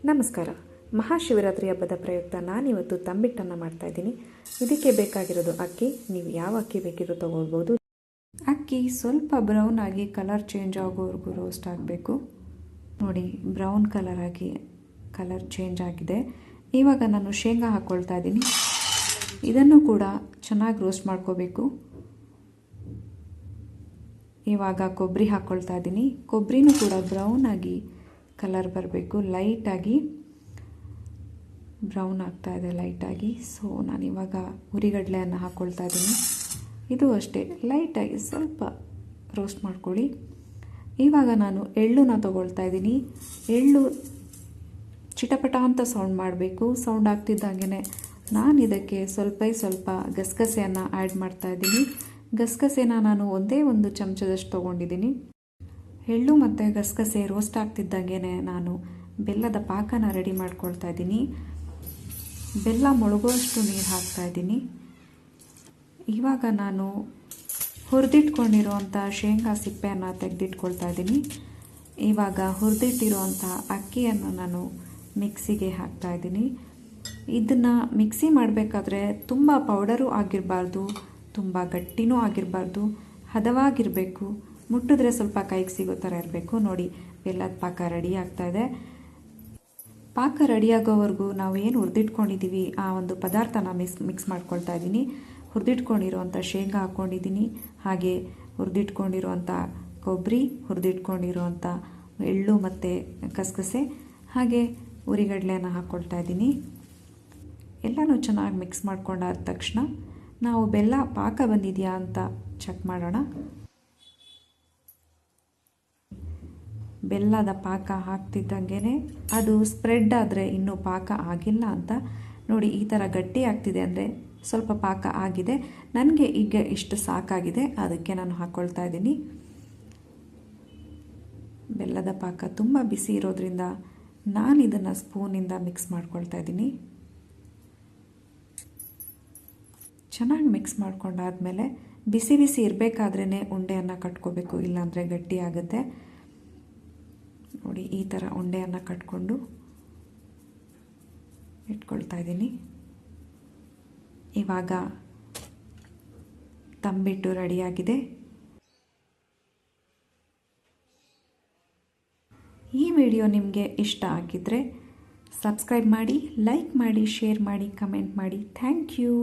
ನಮಸ್ಕಾರ. ಮಹಾಶಿವರಾತ್ರಿ ಹಬ್ಬದ ಪ್ರಯುಕ್ತ ನಾನಿವತ್ತು ತಂಬಿಟ್ಟನ್ನು ಮಾಡ್ತಾಯಿದ್ದೀನಿ. ಇದಕ್ಕೆ ಬೇಕಾಗಿರೋದು ಅಕ್ಕಿ. ನೀವು ಯಾವ ಅಕ್ಕಿ ಬೇಕಿರೋ ತೊಗೊಳ್ಬೋದು. ಅಕ್ಕಿ ಸ್ವಲ್ಪ ಬ್ರೌನ್ ಆಗಿ ಕಲರ್ ಚೇಂಜ್ ಆಗೋವರೆಗೂ ರೋಸ್ಟ್ ಆಗಬೇಕು. ನೋಡಿ, ಬ್ರೌನ್ ಕಲರ್ ಚೇಂಜ್ ಆಗಿದೆ. ಇವಾಗ ನಾನು ಶೇಂಗಾ ಹಾಕ್ಕೊಳ್ತಾ ಇದ್ದೀನಿ. ಇದನ್ನು ಕೂಡ ಚೆನ್ನಾಗಿ ರೋಸ್ಟ್ ಮಾಡ್ಕೋಬೇಕು. ಇವಾಗ ಕೊಬ್ಬರಿ ಹಾಕ್ಕೊಳ್ತಾ ಇದ್ದೀನಿ. ಕೊಬ್ಬರಿನೂ ಕೂಡ ಬ್ರೌನ್ ಆಗಿ ಕಲರ್ ಬರಬೇಕು. ಲೈಟಾಗಿ ಬ್ರೌನ್ ಆಗ್ತಾ ಇದೆ ಲೈಟಾಗಿ. ಸೊ ನಾನಿವಾಗ ಹುರಿಗಡಲೆಯನ್ನು ಹಾಕ್ಕೊಳ್ತಾ ಇದ್ದೀನಿ. ಇದು ಅಷ್ಟೇ ಲೈಟಾಗಿ ಸ್ವಲ್ಪ ರೋಸ್ಟ್ ಮಾಡ್ಕೊಳ್ಳಿ. ಇವಾಗ ನಾನು ಎಳ್ಳನ್ನ ತೊಗೊಳ್ತಾ ಇದ್ದೀನಿ. ಎಳ್ಳು ಚಿಟಪಟ ಅಂತ ಸೌಂಡ್ ಮಾಡಬೇಕು. ಸೌಂಡ್ ಆಗ್ತಿದ್ದಂಗೆ ನಾನು ಇದಕ್ಕೆ ಸ್ವಲ್ಪ ಗಸಗಸೆಯನ್ನು ಆ್ಯಡ್ ಮಾಡ್ತಾ ಇದ್ದೀನಿ. ಗಸಗಸೆನ ನಾನು ಒಂದೇ ಒಂದು ಚಮಚದಷ್ಟು ತೊಗೊಂಡಿದ್ದೀನಿ. ಎಳ್ಳು ಮತ್ತು ಗಸಗಸೆ ರೋಸ್ಟ್ ಆಗ್ತಿದ್ದಂಗೆ ನಾನು ಬೆಲ್ಲದ ಪಾಕನ ರೆಡಿ ಮಾಡ್ಕೊಳ್ತಾ ಇದ್ದೀನಿ. ಬೆಲ್ಲ ಮುಳುಗುವಷ್ಟು ನೀರು ಹಾಕ್ತಾ ಇದ್ದೀನಿ. ಇವಾಗ ನಾನು ಹುರಿದಿಟ್ಕೊಂಡಿರುವಂಥ ಶೇಂಗಾ ಸಿಪ್ಪೆಯನ್ನು ತೆಗೆದಿಟ್ಕೊಳ್ತಾ ಇದ್ದೀನಿ. ಇವಾಗ ಹುರಿದಿಟ್ಟಿರುವಂಥ ಅಕ್ಕಿಯನ್ನು ನಾನು ಮಿಕ್ಸಿಗೆ ಹಾಕ್ತಾ ಇದ್ದೀನಿ. ಇದನ್ನು ಮಿಕ್ಸಿ ಮಾಡಬೇಕಾದ್ರೆ ತುಂಬ ಪೌಡರು ಆಗಿರಬಾರ್ದು, ತುಂಬ ಗಟ್ಟಿನೂ ಆಗಿರಬಾರ್ದು, ಹದವಾಗಿರಬೇಕು. ಮುಟ್ಟಿದ್ರೆ ಸ್ವಲ್ಪ ಕೈಗೆ ಸಿಗೋ ಥರ ಇರಬೇಕು. ನೋಡಿ, ಬೆಲ್ಲದ ಪಾಕ ರೆಡಿ ಆಗ್ತಾಯಿದೆ. ಪಾಕ ರೆಡಿಯಾಗೋವರೆಗೂ ನಾವು ಏನು ಹುರಿದಿಟ್ಕೊಂಡಿದ್ದೀವಿ ಆ ಒಂದು ಪದಾರ್ಥನ ಮಿಕ್ಸ್ ಮಾಡ್ಕೊಳ್ತಾ ಇದ್ದೀನಿ. ಹುರಿದಿಟ್ಕೊಂಡಿರುವಂಥ ಶೇಂಗಾ ಹಾಕ್ಕೊಂಡಿದ್ದೀನಿ, ಹಾಗೆ ಹುರಿದಿಟ್ಕೊಂಡಿರುವಂಥ ಕೊಬ್ಬರಿ, ಹುರಿದಿಟ್ಕೊಂಡಿರುವಂಥ ಎಳ್ಳು ಮತ್ತು ಗಸಗಸೆ, ಹಾಗೆ ಹುರಿಗಡಲೆಯನ್ನು ಹಾಕ್ಕೊಳ್ತಾ ಇದ್ದೀನಿ. ಎಲ್ಲನೂ ಚೆನ್ನಾಗಿ ಮಿಕ್ಸ್ ಮಾಡ್ಕೊಂಡಾದ ತಕ್ಷಣ ನಾವು ಬೆಲ್ಲ ಪಾಕ ಬಂದಿದೆಯಾ ಅಂತ ಚೆಕ್ ಮಾಡೋಣ. ಬೆಲ್ಲದ ಪಾಕ ಹಾಕ್ತಿದ್ದಂಗೆ ಅದು ಸ್ಪ್ರೆಡ್ ಆದರೆ ಇನ್ನೂ ಪಾಕ ಆಗಿಲ್ಲ ಅಂತ. ನೋಡಿ, ಈ ಥರ ಗಟ್ಟಿ ಆಗ್ತಿದೆ ಅಂದರೆ ಸ್ವಲ್ಪ ಪಾಕ ಆಗಿದೆ. ನನಗೆ ಈಗ ಇಷ್ಟು ಸಾಕಾಗಿದೆ, ಅದಕ್ಕೆ ನಾನು ಹಾಕ್ಕೊಳ್ತಾ ಇದ್ದೀನಿ. ಬೆಲ್ಲದ ಪಾಕ ತುಂಬ ಬಿಸಿ ಇರೋದ್ರಿಂದ ನಾನು ಇದನ್ನು ಸ್ಪೂನಿಂದ ಮಿಕ್ಸ್ ಮಾಡ್ಕೊಳ್ತಾ ಇದ್ದೀನಿ. ಚೆನ್ನಾಗಿ ಮಿಕ್ಸ್ ಮಾಡ್ಕೊಂಡಾದ್ಮೇಲೆ ಬಿಸಿ ಇರಬೇಕಾದ್ರೇ ಉಂಡೆಯನ್ನು ಕಟ್ಕೋಬೇಕು, ಇಲ್ಲಾಂದರೆ ಗಟ್ಟಿ ಆಗುತ್ತೆ. ನೋಡಿ, ಈ ಥರ ಉಂಡೆಯನ್ನು ಕಟ್ಕೊಂಡು ಇಟ್ಕೊಳ್ತಾ ಇದ್ದೀನಿ. ಇವಾಗ ತಂಬಿಟ್ಟು ರೆಡಿಯಾಗಿದೆ. ಈ ವಿಡಿಯೋ ನಿಮಗೆ ಇಷ್ಟ ಆಗಿದ್ದರೆ ಸಬ್ಸ್ಕ್ರೈಬ್ ಮಾಡಿ, ಲೈಕ್ ಮಾಡಿ, ಶೇರ್ ಮಾಡಿ, ಕಮೆಂಟ್ ಮಾಡಿ. Thank you.